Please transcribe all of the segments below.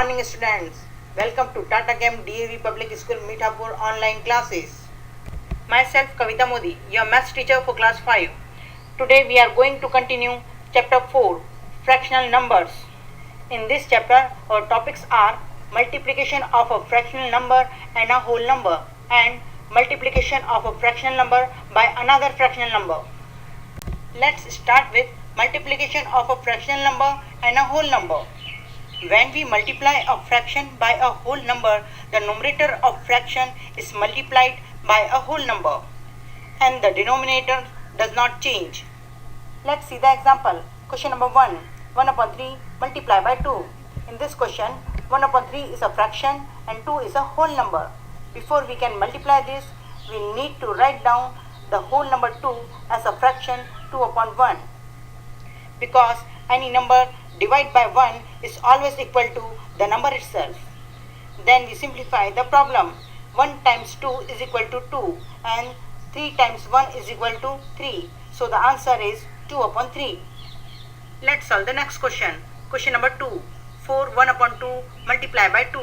morning students. Welcome to Tata Chem DAV Public School Mithapur online classes. Myself Kavita Modi, your maths teacher for class 5. Today we are going to continue chapter 4, fractional numbers. In this chapter our topics are multiplication of a fractional number and a whole number and multiplication of a fractional number by another fractional number. Let's start with multiplication of a fractional number and a whole number. When we multiply a fraction by a whole number, the numerator of fraction is multiplied by a whole number and the denominator does not change. Let's see the example. Question number 1. 1 upon 3 multiply by 2. In this question, 1 upon 3 is a fraction and 2 is a whole number. Before we can multiply this, we need to write down the whole number 2 as a fraction 2 upon 1. Because any number divided by 1 is always equal to the number itself. Then we simplify the problem. 1 times 2 is equal to 2 and 3 times 1 is equal to 3. So the answer is 2 upon 3. Let's solve the next question. Question number 2. 4 1 upon 2 multiply by 2.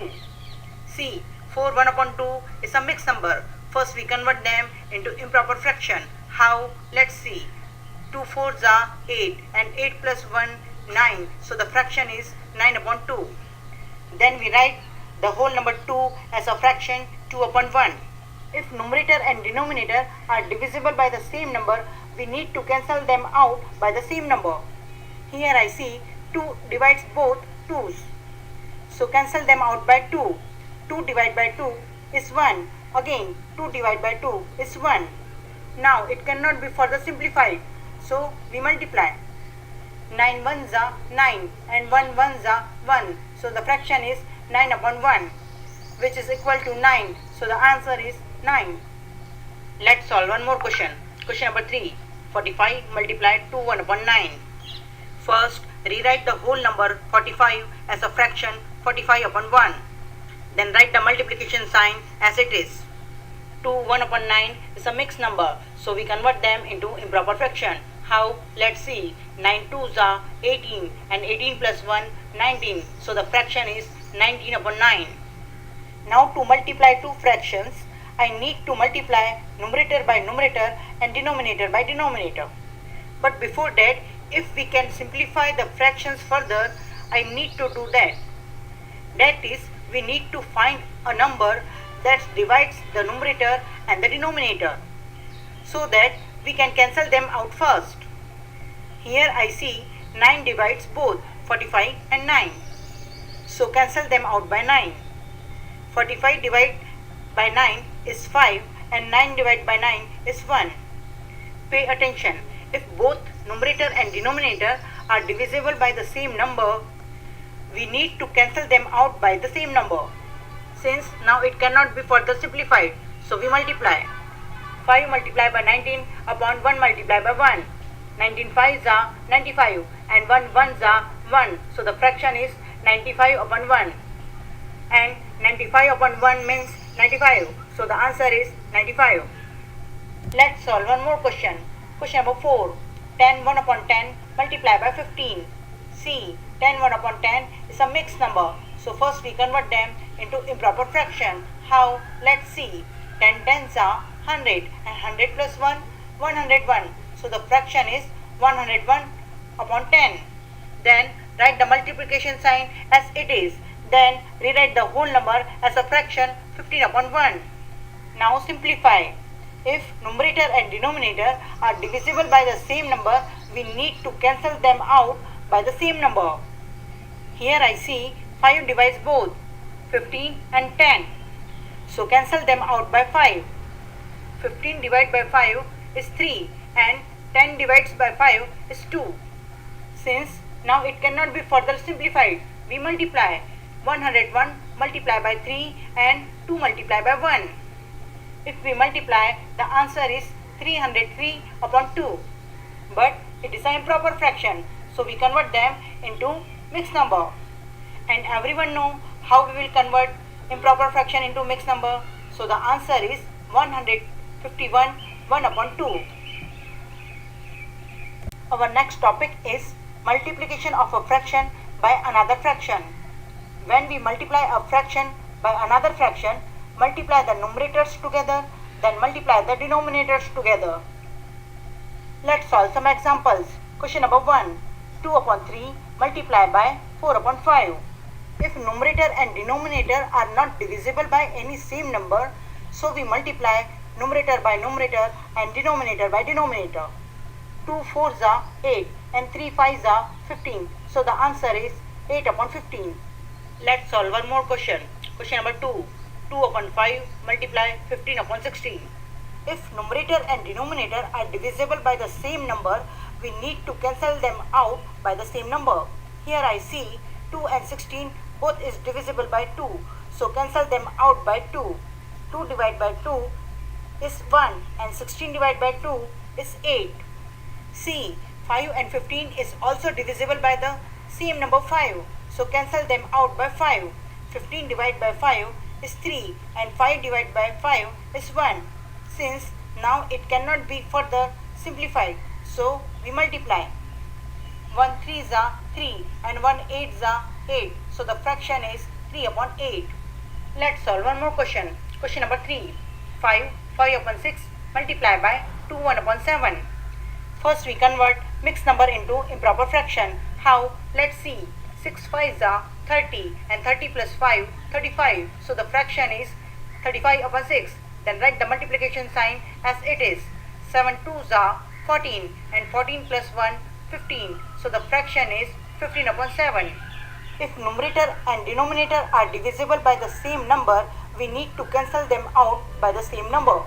See, 4 1 upon 2 is a mixed number. First we convert them into improper fraction. How? Let's see. 2 4s are 8 and 8 plus 1 9. So the fraction is 9 upon 2. Then we write the whole number 2 as a fraction 2 upon 1. If numerator and denominator are divisible by the same number, we need to cancel them out by the same number. Here I see 2 divides both 2's. So cancel them out by 2. 2 divided by 2 is 1. Again 2 divided by 2 is 1. Now it cannot be further simplified. So we multiply. 9 ones are 9 and 1 ones are 1. So the fraction is 9 upon 1, which is equal to 9. So the answer is 9. Let's solve one more question. Question number 3. 45 multiply 2 1 upon 9. First, rewrite the whole number 45 as a fraction 45 upon 1. Then write the multiplication sign as it is. 2 1 upon 9 is a mixed number. So we convert them into improper fraction. How? Let's see. 9 2s are 18 and 18 plus 1 19. So the fraction is 19 upon 9. Now to multiply two fractions, I need to multiply numerator by numerator and denominator by denominator. But before that, if we can simplify the fractions further, I need to do that. That is, we need to find a number that divides the numerator and the denominator, so that we can cancel them out first. Here I see 9 divides both 45 and 9. So cancel them out by 9. 45 divided by 9 is 5 and 9 divided by 9 is 1. Pay attention. If both numerator and denominator are divisible by the same number, we need to cancel them out by the same number. Since now it cannot be further simplified, so we multiply. 5 multiplied by 19 upon 1 multiplied by 1. 19 5s are 95 and 1 1s are 1. So the fraction is 95 upon 1. And 95 upon 1 means 95. So the answer is 95. Let's solve one more question. Question number 4. 10 1 upon 10 multiply by 15. See, 10 1 upon 10 is a mixed number. So first we convert them into improper fraction. How? Let's see. 10 10s are 100 and 100 plus 1 101. So the fraction is 101 upon 10. Then write the multiplication sign as it is. Then rewrite the whole number as a fraction 15 upon 1. Now simplify. If numerator and denominator are divisible by the same number, we need to cancel them out by the same number. Here I see 5 divides both 15 and 10. So cancel them out by 5. 15 divided by 5 is 3 and 10 divides by 5 is 2. Since now it cannot be further simplified, we multiply. 101 multiply by 3 and 2 multiply by 1. If we multiply, the answer is 303 upon 2. But it is an improper fraction, so we convert them into mixed number. And everyone know how we will convert improper fraction into mixed number. So the answer is 151 1 upon 2. Our next topic is multiplication of a fraction by another fraction. When we multiply a fraction by another fraction, multiply the numerators together, then multiply the denominators together. Let's solve some examples. Question number 1. 2 upon 3 multiplied by 4 upon 5. If numerator and denominator are not divisible by any same number, so we multiply numerator by numerator and denominator by denominator. 2 4s are 8 and 3 5s are 15. So the answer is 8 upon 15. Let's solve one more question. Question number 2. 2 upon 5 multiply 15 upon 16. If numerator and denominator are divisible by the same number, we need to cancel them out by the same number. Here I see 2 and 16 both is divisible by 2. So cancel them out by 2. 2 divided by 2 is 1 and 16 divided by 2 is 8. See, 5 and 15 is also divisible by the same number 5. So cancel them out by 5. 15 divided by 5 is 3 and 5 divided by 5 is 1. Since now it cannot be further simplified, so we multiply. 1 3s are 3 and 1 8s are 8. So the fraction is 3 upon 8. Let's solve one more question. Question number 3. 5 upon 6 multiplied by 2 1 upon 7. First we convert mixed number into improper fraction. How? Let's see. 6 5s are 30 and 30 plus 5 35. So the fraction is 35 upon 6. Then write the multiplication sign as it is. 7 2s are 14 and 14 plus 1 15. So the fraction is 15 upon 7. If numerator and denominator are divisible by the same number, we need to cancel them out by the same number.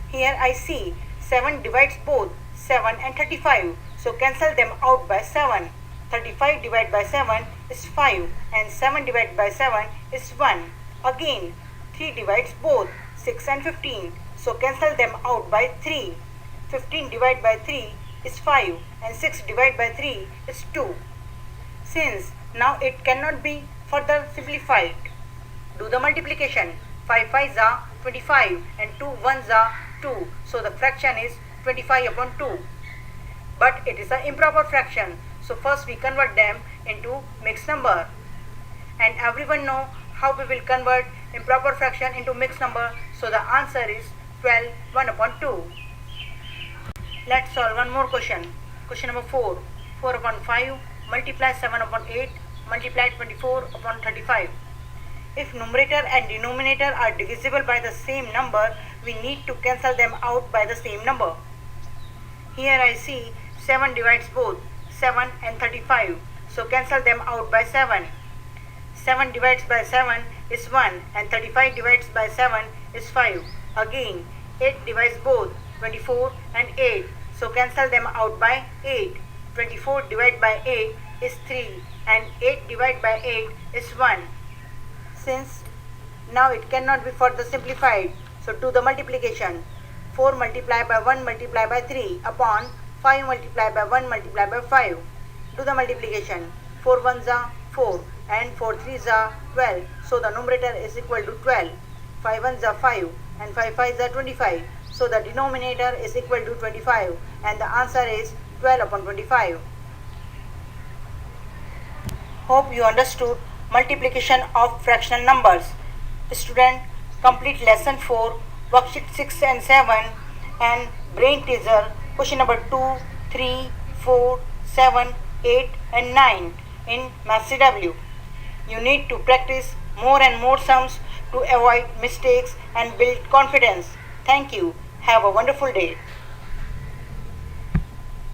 Here I see 7 divides both 7 and 35. So cancel them out by 7. 35 divided by 7 is 5 and 7 divided by 7 is 1. Again 3 divides both 6 and 15. So cancel them out by 3. 15 divided by 3 is 5 and 6 divided by 3 is 2. Since now it cannot be further simplified, do the multiplication. 5 5s are 25 and 2 1s are 2. So the fraction is 25 upon 2. But it is an improper fraction. So first we convert them into mixed number. And everyone know how we will convert improper fraction into mixed number. So the answer is 12 1 upon 2. Let's solve one more question. Question number 4. 4 upon 5 multiply 7 upon 8 multiply 24 upon 35. If numerator and denominator are divisible by the same number, we need to cancel them out by the same number. Here I see 7 divides both 7 and 35. So cancel them out by 7. 7 divides by 7 is 1 and 35 divides by 7 is 5. Again 8 divides both 24 and 8. So cancel them out by 8. 24 divided by 8 is 3 and 8 divided by 8 is 1. Since now it cannot be further simplified, so do the multiplication. 4 multiplied by 1 multiplied by 3 upon 5 multiplied by 1 multiplied by 5. Do the multiplication. 4 1s are 4 and 4 3s are 12. So the numerator is equal to 12. 5 1s are 5 and 5 5s are 25. So the denominator is equal to 25 and the answer is 12 upon 25. Hope you understood multiplication of fractional numbers. Student, complete lesson 4, worksheet 6 and 7 and brain teaser question number 2, 3, 4, 7, 8 and 9 in Maths CW. You need to practice more and more sums to avoid mistakes and build confidence. Thank you. Have a wonderful day.